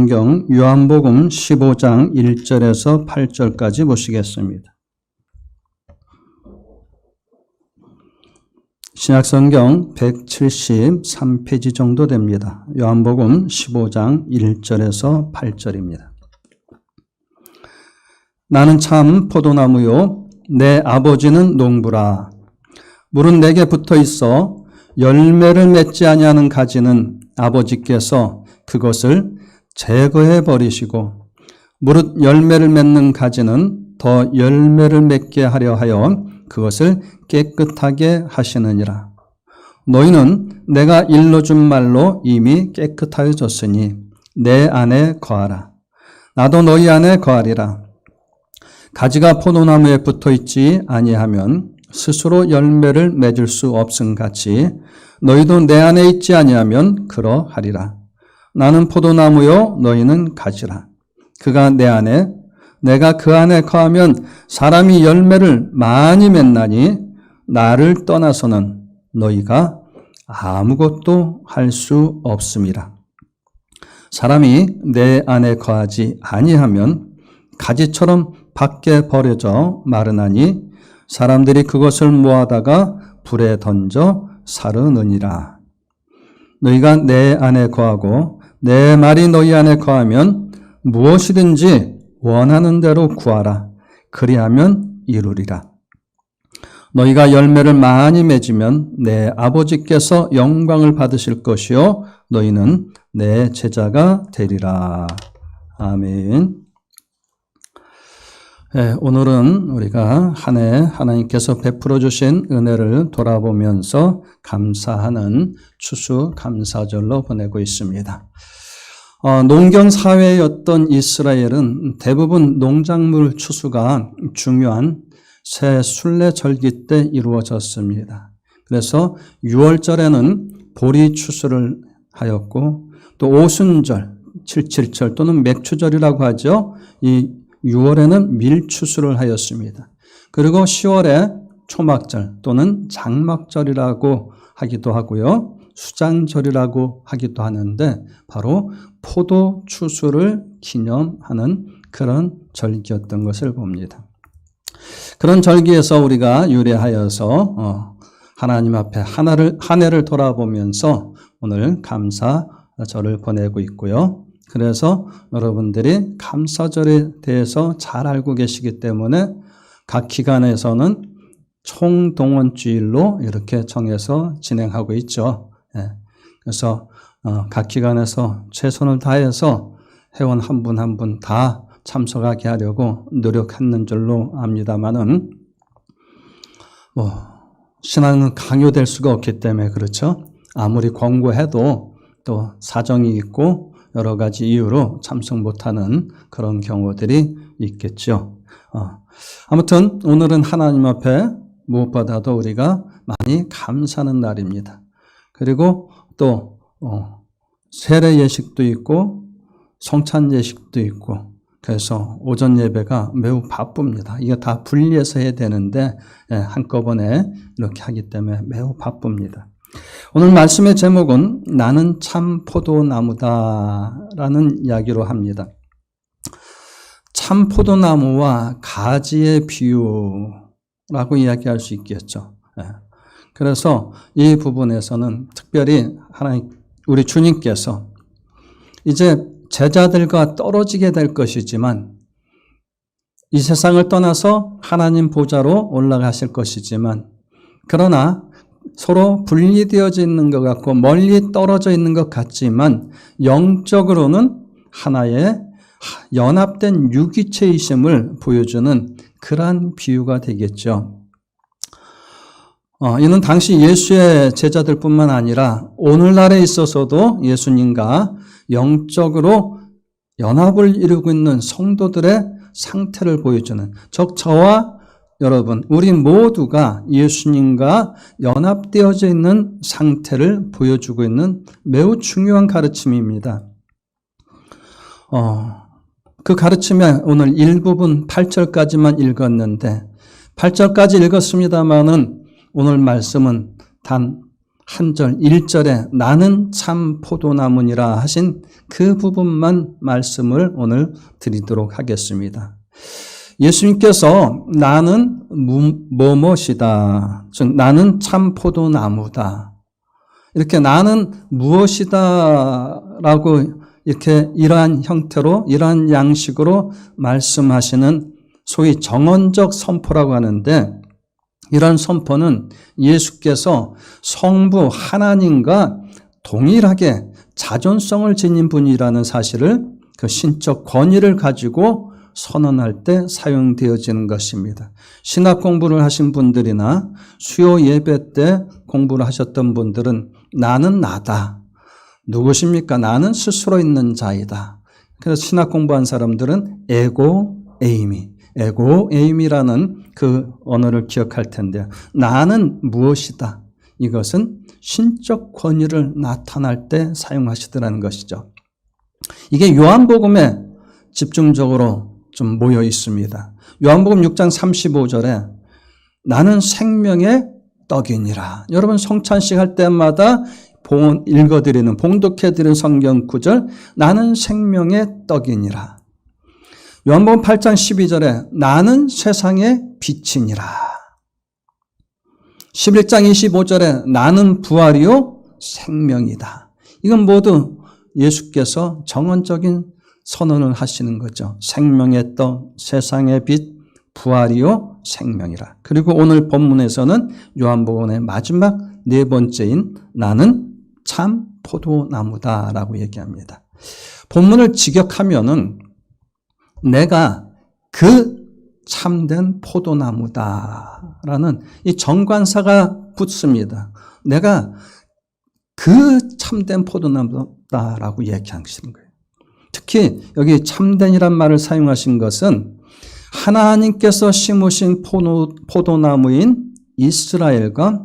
성경 요한복음 15장 1절에서 8절까지 보시겠습니다. 신약성경 173페이지 정도 됩니다. 요한복음 15장 1절에서 8절입니다. 나는 참 포도나무요 내 아버지는 농부라. 물은 내게 붙어 있어 열매를 맺지 아니하는 가지는 아버지께서 그것을 제거해 버리시고 무릇 열매를 맺는 가지는 더 열매를 맺게 하려 하여 그것을 깨끗하게 하시느니라. 너희는 내가 일러준 말로 이미 깨끗하여졌으니 내 안에 거하라. 나도 너희 안에 거하리라. 가지가 포도나무에 붙어 있지 아니하면 스스로 열매를 맺을 수 없음 같이 너희도 내 안에 있지 아니하면 그러하리라. 나는 포도나무요 너희는 가지라. 그가 내 안에 내가 그 안에 거하면 사람이 열매를 많이 맺나니 나를 떠나서는 너희가 아무것도 할 수 없음이라. 사람이 내 안에 거하지 아니하면 가지처럼 밖에 버려져 마르나니 사람들이 그것을 모아다가 불에 던져 사르느니라. 너희가 내 안에 거하고 내 말이 너희 안에 거하면 무엇이든지 원하는 대로 구하라. 그리하면 이루리라. 너희가 열매를 많이 맺으면 내 아버지께서 영광을 받으실 것이요 너희는 내 제자가 되리라. 아멘. 네, 오늘은 우리가 한 해 하나님께서 베풀어 주신 은혜를 돌아보면서 감사하는 추수감사절로 보내고 있습니다. 농경 사회였던 이스라엘은 대부분 농작물 추수가 중요한 새 순례절기 때 이루어졌습니다. 그래서 6월절에는 보리 추수를 하였고 또 오순절, 77절 또는 맥추절이라고 하죠. 이 6월에는 밀추수를 하였습니다. 그리고 10월에 초막절 또는 장막절이라고 하기도 하고요. 수장절이라고 하기도 하는데 바로 포도 추수를 기념하는 그런 절기였던 것을 봅니다. 그런 절기에서 우리가 유래하여서 하나님 앞에 한 해를 돌아보면서 오늘 감사절을 보내고 있고요. 그래서 여러분들이 감사절에 대해서 잘 알고 계시기 때문에 각 기관에서는 총동원주일로 이렇게 정해서 진행하고 있죠. 그래서 각 기관에서 최선을 다해서 회원 한 분 한 분 다 참석하게 하려고 노력하는 줄로 압니다만은 신앙은 강요될 수가 없기 때문에 그렇죠. 아무리 권고해도 또 사정이 있고 여러 가지 이유로 참석 못하는 그런 경우들이 있겠죠. 아무튼 오늘은 하나님 앞에 무엇보다도 우리가 많이 감사하는 날입니다. 그리고 또 세례 예식도 있고 성찬 예식도 있고 그래서 오전 예배가 매우 바쁩니다. 이게 다 분리해서 해야 되는데 한꺼번에 이렇게 하기 때문에 매우 바쁩니다. 오늘 말씀의 제목은 나는 참 포도나무다라는 이야기로 합니다. 참 포도나무와 가지의 비유라고 이야기할 수 있겠죠. 그래서 이 부분에서는 특별히 우리 주님께서 이제 제자들과 떨어지게 될 것이지만 이 세상을 떠나서 하나님 보좌로 올라가실 것이지만 그러나 서로 분리되어져 있는 것 같고 멀리 떨어져 있는 것 같지만 영적으로는 하나의 연합된 유기체이심을 보여주는 그러한 비유가 되겠죠. 이는 당시 예수의 제자들뿐만 아니라 오늘날에 있어서도 예수님과 영적으로 연합을 이루고 있는 성도들의 상태를 보여주는 즉 저와 여러분 우리 모두가 예수님과 연합되어져 있는 상태를 보여주고 있는 매우 중요한 가르침입니다. 그 가르침에 오늘 일부분 8절까지만 읽었는데 8절까지 읽었습니다마는 오늘 말씀은 단 한 절, 1절에 나는 참 포도나무니라 하신 그 부분만 말씀을 오늘 드리도록 하겠습니다. 예수님께서 나는 무엇이다. 즉, 나는 참 포도나무다. 이렇게 나는 무엇이다 라고 이렇게 이러한 형태로, 이러한 양식으로 말씀하시는 소위 정언적 선포라고 하는데, 이런 선포는 예수께서 성부 하나님과 동일하게 자존성을 지닌 분이라는 사실을 그 신적 권위를 가지고 선언할 때 사용되어지는 것입니다. 신학 공부를 하신 분들이나 수요 예배 때 공부를 하셨던 분들은 나는 나다. 누구십니까? 나는 스스로 있는 자이다. 그래서 신학 공부한 사람들은 에고 에임이라는 그 언어를 기억할 텐데, 나는 무엇이다. 이것은 신적 권위를 나타날 때 사용하시더라는 것이죠. 이게 요한복음에 집중적으로 좀 모여 있습니다. 요한복음 6장 35절에 나는 생명의 떡이니라. 여러분 성찬식 할 때마다 읽어드리는, 봉독해드리는 성경 구절, 나는 생명의 떡이니라. 요한복음 8장 12절에 나는 세상의 빛이니라. 11장 25절에 나는 부활이요 생명이다. 이건 모두 예수께서 정언적인 선언을 하시는 거죠. 생명의 떡, 세상의 빛, 부활이요 생명이라. 그리고 오늘 본문에서는 요한복음의 마지막 네 번째인 나는 참 포도나무다라고 얘기합니다. 본문을 직역하면은 내가 그 참된 포도나무다라는 이 정관사가 붙습니다. 내가 그 참된 포도나무다라고 얘기하시는 거예요. 특히 여기 참된이란 말을 사용하신 것은 하나님께서 심으신 포도나무인 이스라엘과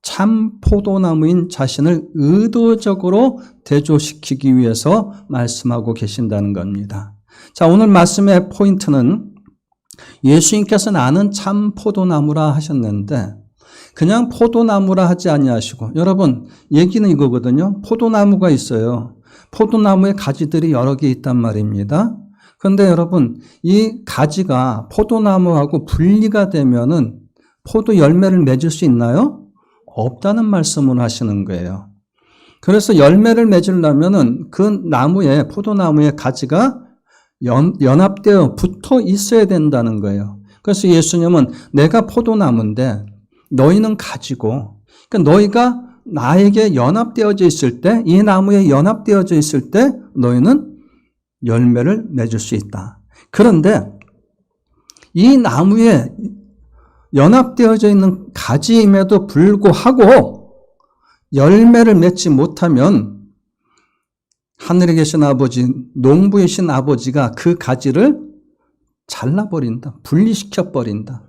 참 포도나무인 자신을 의도적으로 대조시키기 위해서 말씀하고 계신다는 겁니다. 자, 오늘 말씀의 포인트는 예수님께서 나는 참 포도나무라 하셨는데 그냥 포도나무라 하지 아니하시고, 여러분 얘기는 이거거든요. 포도나무가 있어요. 포도나무의 가지들이 여러 개 있단 말입니다. 그런데 여러분 이 가지가 포도나무하고 분리가 되면은 포도 열매를 맺을 수 있나요? 없다는 말씀을 하시는 거예요. 그래서 열매를 맺으려면은 그 나무에, 포도나무의 가지가 연합되어 붙어 있어야 된다는 거예요. 그래서 예수님은 내가 포도나무인데 너희는 가지고, 그러니까 너희가 나에게 연합되어져 있을 때, 이 나무에 연합되어져 있을 때 너희는 열매를 맺을 수 있다. 그런데 이 나무에 연합되어져 있는 가지임에도 불구하고 열매를 맺지 못하면 하늘에 계신 아버지, 농부이신 아버지가 그 가지를 잘라버린다. 분리시켜버린다.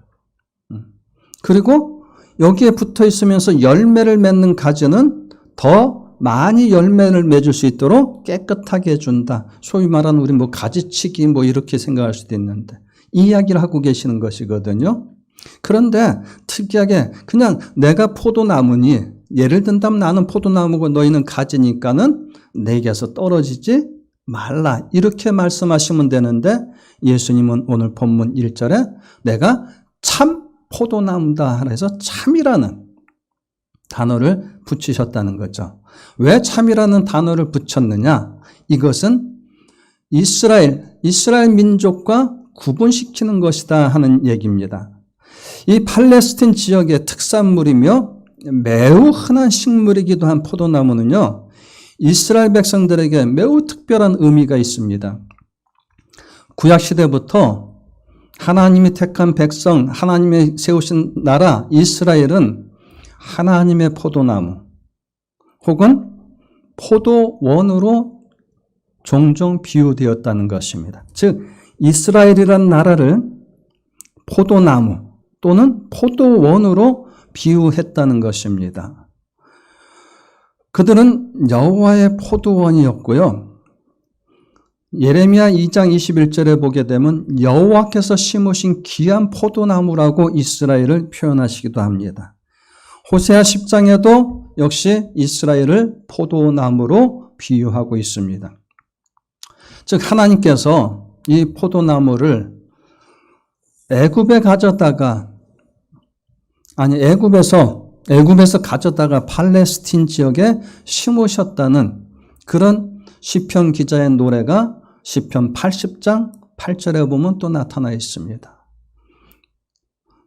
그리고 여기에 붙어 있으면서 열매를 맺는 가지는 더 많이 열매를 맺을 수 있도록 깨끗하게 해준다. 소위 말하는 우리 가지치기 이렇게 생각할 수도 있는데 이 이야기를 하고 계시는 것이거든요. 그런데 특이하게 그냥 내가 포도나무니, 예를 든다면 나는 포도나무고 너희는 가지니까는 내게서 떨어지지 말라. 이렇게 말씀하시면 되는데 예수님은 오늘 본문 1절에 내가 참 포도나무다 해서 참이라는 단어를 붙이셨다는 거죠. 왜 참이라는 단어를 붙였느냐? 이것은 이스라엘 민족과 구분시키는 것이다 하는 얘기입니다. 이 팔레스틴 지역의 특산물이며 매우 흔한 식물이기도 한 포도나무는요, 이스라엘 백성들에게 매우 특별한 의미가 있습니다. 구약시대부터 하나님이 택한 백성, 하나님이 세우신 나라 이스라엘은 하나님의 포도나무 혹은 포도원으로 종종 비유되었다는 것입니다. 즉 이스라엘이라는 나라를 포도나무 또는 포도원으로 비유했다는 것입니다. 그들은 여호와의 포도원이었고요. 예레미야 2장 21절에 보게 되면 여호와께서 심으신 귀한 포도나무라고 이스라엘을 표현하시기도 합니다. 호세아 10장에도 역시 이스라엘을 포도나무로 비유하고 있습니다. 즉 하나님께서 이 포도나무를 애굽에 가져다가 애굽에서 가져다가 팔레스틴 지역에 심으셨다는 그런 시편 기자의 노래가 시편 80장 8절에 보면 또 나타나 있습니다.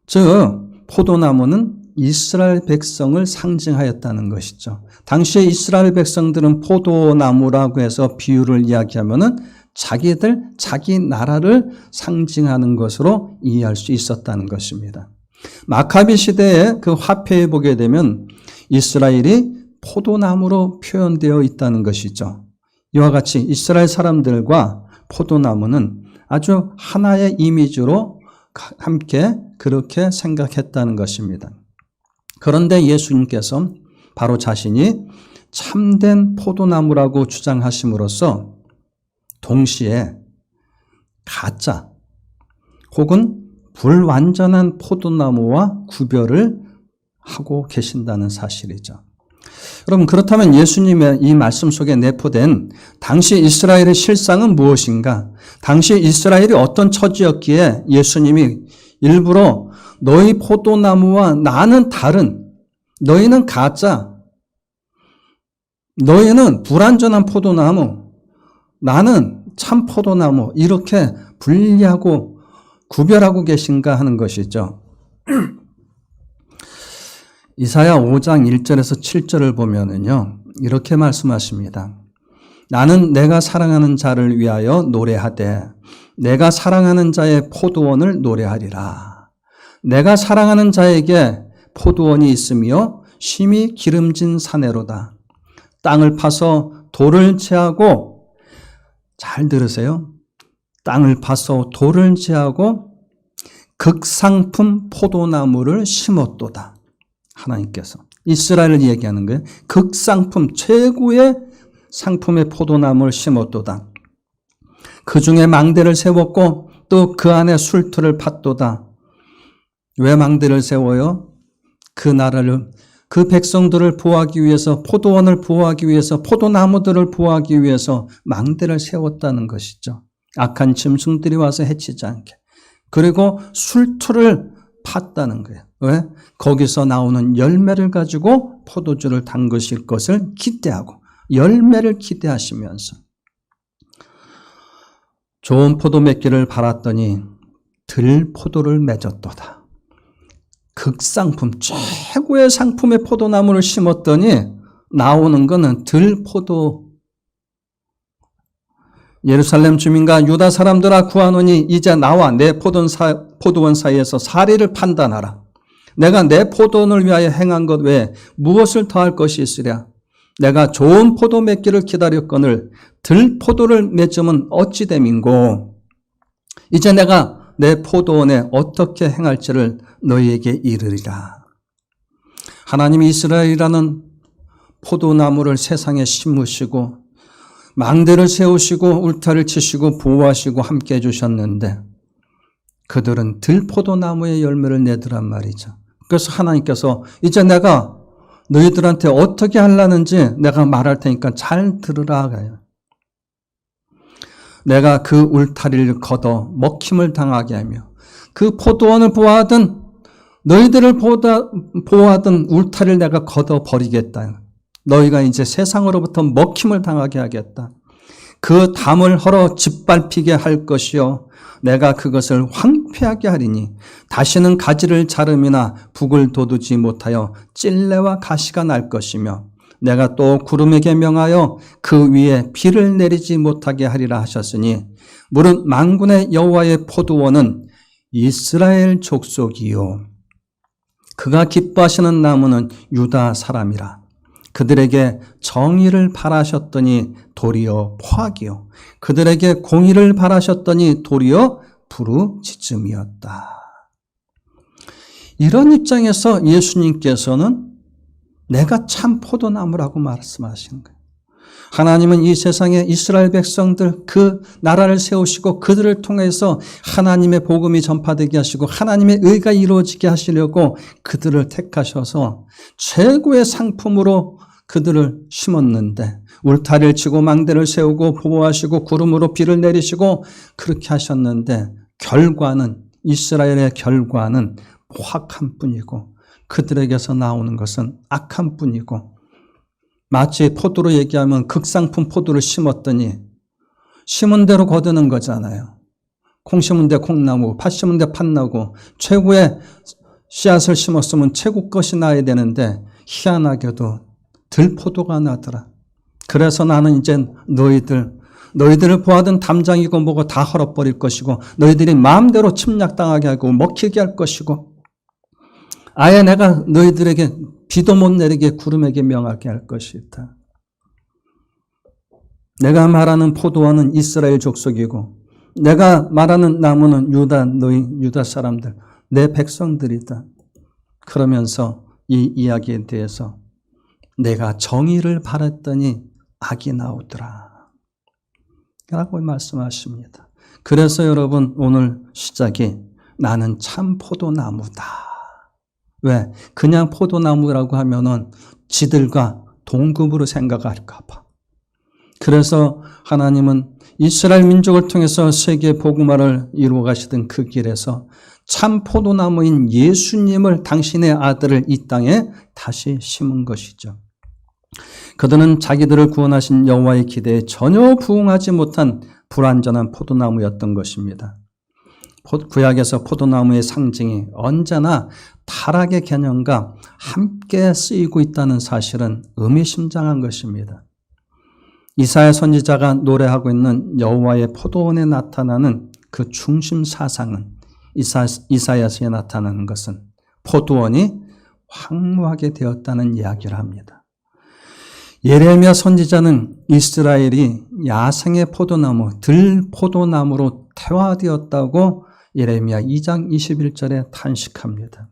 즉 포도나무는 이스라엘 백성을 상징하였다는 것이죠. 당시에 이스라엘 백성들은 포도나무라고 해서 비유를 이야기하면은 자기 나라를 상징하는 것으로 이해할 수 있었다는 것입니다. 마카비 시대의 그 화폐에 보게 되면 이스라엘이 포도나무로 표현되어 있다는 것이죠. 이와 같이 이스라엘 사람들과 포도나무는 아주 하나의 이미지로 함께 그렇게 생각했다는 것입니다. 그런데 예수님께서 바로 자신이 참된 포도나무라고 주장하심으로써 동시에 가짜 혹은 불완전한 포도나무와 구별을 하고 계신다는 사실이죠. 여러분 그렇다면 예수님의 이 말씀 속에 내포된 당시 이스라엘의 실상은 무엇인가? 당시 이스라엘이 어떤 처지였기에 예수님이 일부러 너희 포도나무와 나는 다른, 너희는 가짜, 너희는 불완전한 포도나무, 나는 참 포도나무 이렇게 분리하고 구별하고 계신가 하는 것이죠. 이사야 5장 1절에서 7절을 보면은요, 이렇게 말씀하십니다. 나는 내가 사랑하는 자를 위하여 노래하되 내가 사랑하는 자의 포도원을 노래하리라. 내가 사랑하는 자에게 포도원이 있으며 심히 기름진 사내로다. 땅을 파서 돌을 제하고, 잘 들으세요. 땅을 파서 돌을 제하고 극상품 포도나무를 심었도다. 하나님께서 이스라엘을 얘기하는 거예요. 극상품 최고의 상품의 포도나무를 심었도다. 그 중에 망대를 세웠고 또 그 안에 술틀을 팠도다. 왜 망대를 세워요? 그 나라를, 그 백성들을 보호하기 위해서, 포도원을 보호하기 위해서, 포도나무들을 보호하기 위해서 망대를 세웠다는 것이죠. 악한 짐승들이 와서 해치지 않게. 그리고 술틀을 팠다는 거예요. 왜? 거기서 나오는 열매를 가지고 포도주를 담그실 것을 기대하고 열매를 기대하시면서 좋은 포도 맺기를 바랐더니 들포도를 맺었도다. 극상품, 최고의 상품의 포도나무를 심었더니 나오는 것은 들포도. 예루살렘 주민과 유다 사람들아 구하노니 이제 나와 내 포도원 사이에서 사리를 판단하라. 내가 내 포도원을 위하여 행한 것 외에 무엇을 더할 것이 있으랴. 내가 좋은 포도 맺기를 기다렸거늘 들포도를 맺으면 어찌 됨인고. 이제 내가 내 포도원에 어떻게 행할지를 너희에게 이르리라. 하나님이 이스라엘이라는 포도나무를 세상에 심으시고 망대를 세우시고 울타리를 치시고 보호하시고 함께 해주셨는데 그들은 들포도나무의 열매를 내더란 말이죠. 그래서 하나님께서 이제 내가 너희들한테 어떻게 하려는지 내가 말할 테니까 잘 들으라. 내가 그 울타리를 걷어 먹힘을 당하게 하며 그 포도원을 보호하든 너희들을 보호하든 울타리를 내가 걷어버리겠다. 너희가 이제 세상으로부터 먹힘을 당하게 하겠다. 그 담을 헐어 짓밟히게 할 것이요 내가 그것을 황폐하게 하리니 다시는 가지를 자름이나 북을 돋우지 못하여 찔레와 가시가 날 것이며 내가 또 구름에게 명하여 그 위에 비를 내리지 못하게 하리라 하셨으니 무릇 만군의 여호와의 포도원은 이스라엘 족속이요 그가 기뻐하시는 나무는 유다 사람이라. 그들에게 정의를 바라셨더니 도리어 포악이요 그들에게 공의를 바라셨더니 도리어 부르짖음이었다. 이런 입장에서 예수님께서는 내가 참 포도나무라고 말씀하시는 거예요. 하나님은 이 세상에 이스라엘 백성들 그 나라를 세우시고 그들을 통해서 하나님의 복음이 전파되게 하시고 하나님의 의가 이루어지게 하시려고 그들을 택하셔서 최고의 상품으로 그들을 심었는데 울타리를 치고 망대를 세우고 보호하시고 구름으로 비를 내리시고 그렇게 하셨는데 이스라엘의 결과는 포악한 뿐이고 그들에게서 나오는 것은 악한 뿐이고 마치 포도로 얘기하면 극상품 포도를 심었더니 심은 대로 거두는 거잖아요. 콩 심은 데 콩나무, 팥 심은 데 팥나고 최고의 씨앗을 심었으면 최고 것이 나야 되는데 희한하게도 들포도가 나더라. 그래서 나는 이제 너희들을 보아든 담장이고 뭐고 다 헐어버릴 것이고 너희들이 마음대로 침략당하게 하고 먹히게 할 것이고 아예 내가 너희들에게 비도 못 내리게 구름에게 명하게 할 것이다. 내가 말하는 포도원은 이스라엘 족속이고 내가 말하는 나무는 유다 사람들, 내 백성들이다. 그러면서 이 이야기에 대해서 내가 정의를 바랐더니 악이 나오더라 라고 말씀하십니다. 그래서 여러분 오늘 시작이 나는 참 포도나무다. 왜? 그냥 포도나무라고 하면은 지들과 동급으로 생각할까 봐. 그래서 하나님은 이스라엘 민족을 통해서 세계 복음화를 이루어 가시던 그 길에서 참 포도나무인 예수님을 당신의 아들을 이 땅에 다시 심은 것이죠. 그들은 자기들을 구원하신 여호와의 기대에 전혀 부응하지 못한 불완전한 포도나무였던 것입니다. 구약에서 포도나무의 상징이 언제나 타락의 개념과 함께 쓰이고 있다는 사실은 의미심장한 것입니다. 이사야 선지자가 노래하고 있는 여호와의 포도원에 나타나는 그 중심 사상은 이사야서에 나타나는 것은 포도원이 황무하게 되었다는 이야기를 합니다. 예레미야 선지자는 이스라엘이 야생의 포도나무, 들포도나무로 태화되었다고 예레미야 2장 21절에 탄식합니다.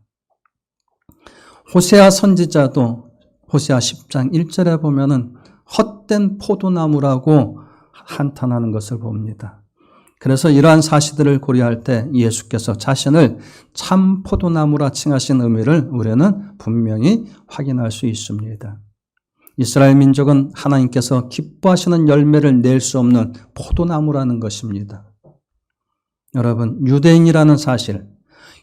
호세아 선지자도 호세아 10장 1절에 보면은 헛된 포도나무라고 한탄하는 것을 봅니다. 그래서 이러한 사실들을 고려할 때 예수께서 자신을 참 포도나무라 칭하신 의미를 우리는 분명히 확인할 수 있습니다. 이스라엘 민족은 하나님께서 기뻐하시는 열매를 낼 수 없는 포도나무라는 것입니다. 여러분, 유대인이라는 사실,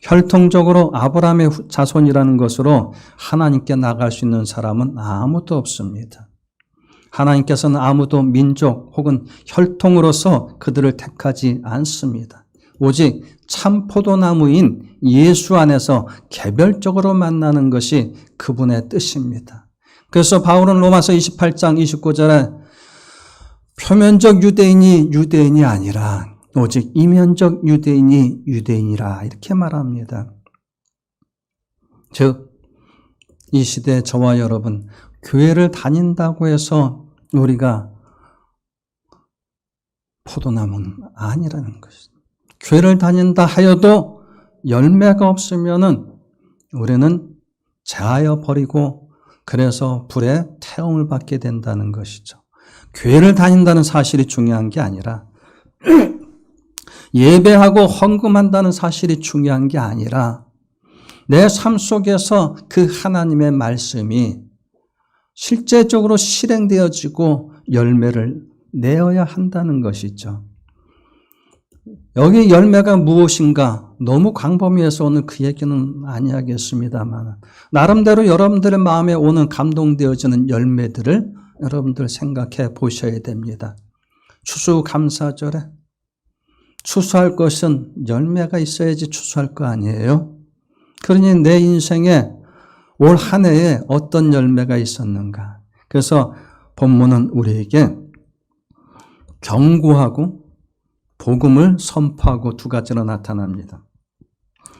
혈통적으로 아브라함의 자손이라는 것으로 하나님께 나갈 수 있는 사람은 아무도 없습니다. 하나님께서는 아무도 민족 혹은 혈통으로서 그들을 택하지 않습니다. 오직 참 포도나무인 예수 안에서 개별적으로 만나는 것이 그분의 뜻입니다. 그래서 바울은 로마서 28장 29절에 표면적 유대인이 유대인이 아니라 오직 이면적 유대인이 유대인이라 이렇게 말합니다. 즉, 이 시대 저와 여러분, 교회를 다닌다고 해서 우리가 포도나무는 아니라는 것입니다. 교회를 다닌다 하여도 열매가 없으면은 우리는 제하여 버리고 그래서 불에 태움을 받게 된다는 것이죠. 교회를 다닌다는 사실이 중요한 게 아니라 예배하고 헌금한다는 사실이 중요한 게 아니라 내 삶 속에서 그 하나님의 말씀이 실제적으로 실행되어지고 열매를 내어야 한다는 것이죠. 여기 열매가 무엇인가 너무 광범위해서 오늘 그 얘기는 아니하겠습니다만 나름대로 여러분들의 마음에 오는 감동되어지는 열매들을 여러분들 생각해 보셔야 됩니다. 추수감사절에 추수할 것은 열매가 있어야지 추수할 거 아니에요? 그러니 내 인생에 올 한 해에 어떤 열매가 있었는가? 그래서 본문은 우리에게 경고하고 복음을 선포하고 두 가지로 나타납니다.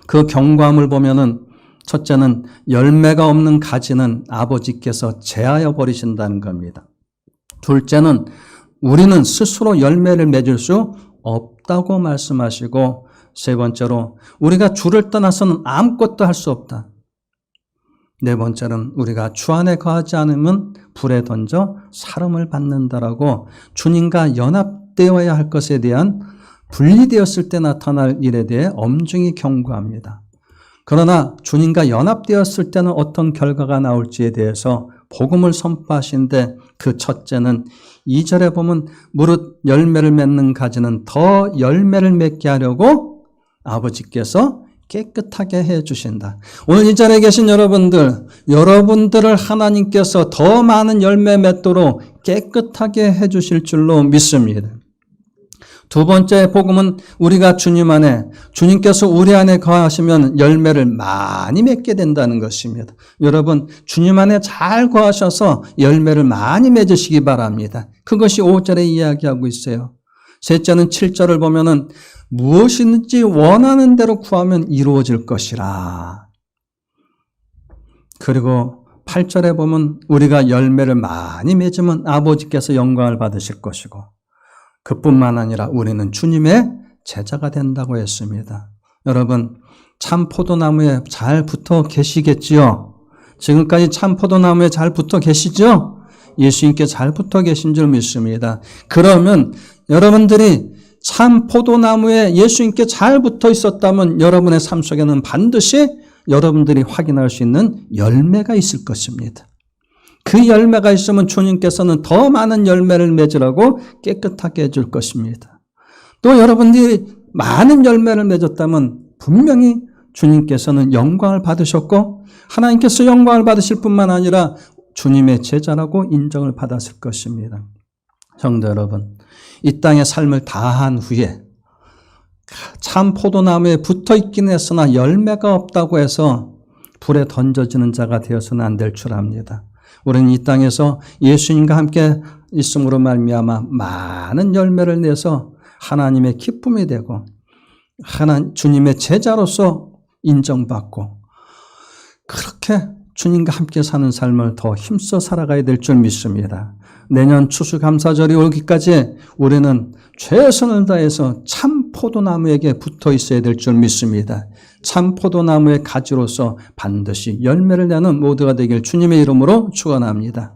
그 경고함을 보면은 첫째는 열매가 없는 가지는 아버지께서 제하여 버리신다는 겁니다. 둘째는 우리는 스스로 열매를 맺을 수 없다고 말씀하시고 세 번째로 우리가 주를 떠나서는 아무것도 할 수 없다. 네 번째는 우리가 주 안에 거하지 않으면 불에 던져 사름을 받는다라고 주님과 연합되어야 할 것에 대한 분리되었을 때 나타날 일에 대해 엄중히 경고합니다. 그러나 주님과 연합되었을 때는 어떤 결과가 나올지에 대해서 복음을 선포하신데 그 첫째는 2절에 보면 무릇 열매를 맺는 가지는 더 열매를 맺게 하려고 아버지께서 깨끗하게 해주신다. 오늘 이 자리에 계신 여러분들을 하나님께서 더 많은 열매 맺도록 깨끗하게 해주실 줄로 믿습니다. 두 번째 복음은 우리가 주님 안에, 주님께서 우리 안에 거하시면 열매를 많이 맺게 된다는 것입니다. 여러분, 주님 안에 잘 거하셔서 열매를 많이 맺으시기 바랍니다. 그것이 5절에 이야기하고 있어요. 셋째는 7절을 보면은 무엇이든지 원하는 대로 구하면 이루어질 것이라. 그리고 8절에 보면 우리가 열매를 많이 맺으면 아버지께서 영광을 받으실 것이고 그뿐만 아니라 우리는 주님의 제자가 된다고 했습니다. 여러분, 참 포도나무에 잘 붙어 계시겠지요? 지금까지 참 포도나무에 잘 붙어 계시죠? 예수님께 잘 붙어 계신 줄 믿습니다. 그러면 여러분들이 참 포도나무에 예수님께 잘 붙어 있었다면 여러분의 삶 속에는 반드시 여러분들이 확인할 수 있는 열매가 있을 것입니다. 그 열매가 있으면 주님께서는 더 많은 열매를 맺으라고 깨끗하게 해줄 것입니다. 또 여러분들이 많은 열매를 맺었다면 분명히 주님께서는 영광을 받으셨고 하나님께서 영광을 받으실 뿐만 아니라 주님의 제자라고 인정을 받았을 것입니다. 성도 여러분, 이 땅의 삶을 다한 후에 참 포도나무에 붙어 있긴 했으나 열매가 없다고 해서 불에 던져지는 자가 되어서는 안 될 줄 압니다. 우리는 이 땅에서 예수님과 함께 있음으로 말미암아 많은 열매를 내서 하나님의 기쁨이 되고 주님의 제자로서 인정받고 그렇게 주님과 함께 사는 삶을 더 힘써 살아가야 될 줄 믿습니다. 내년 추수감사절이 오기까지 우리는 최선을 다해서 참 포도나무에게 붙어 있어야 될 줄 믿습니다. 참 포도나무의 가지로서 반드시 열매를 내는 모두가 되길 주님의 이름으로 축원합니다.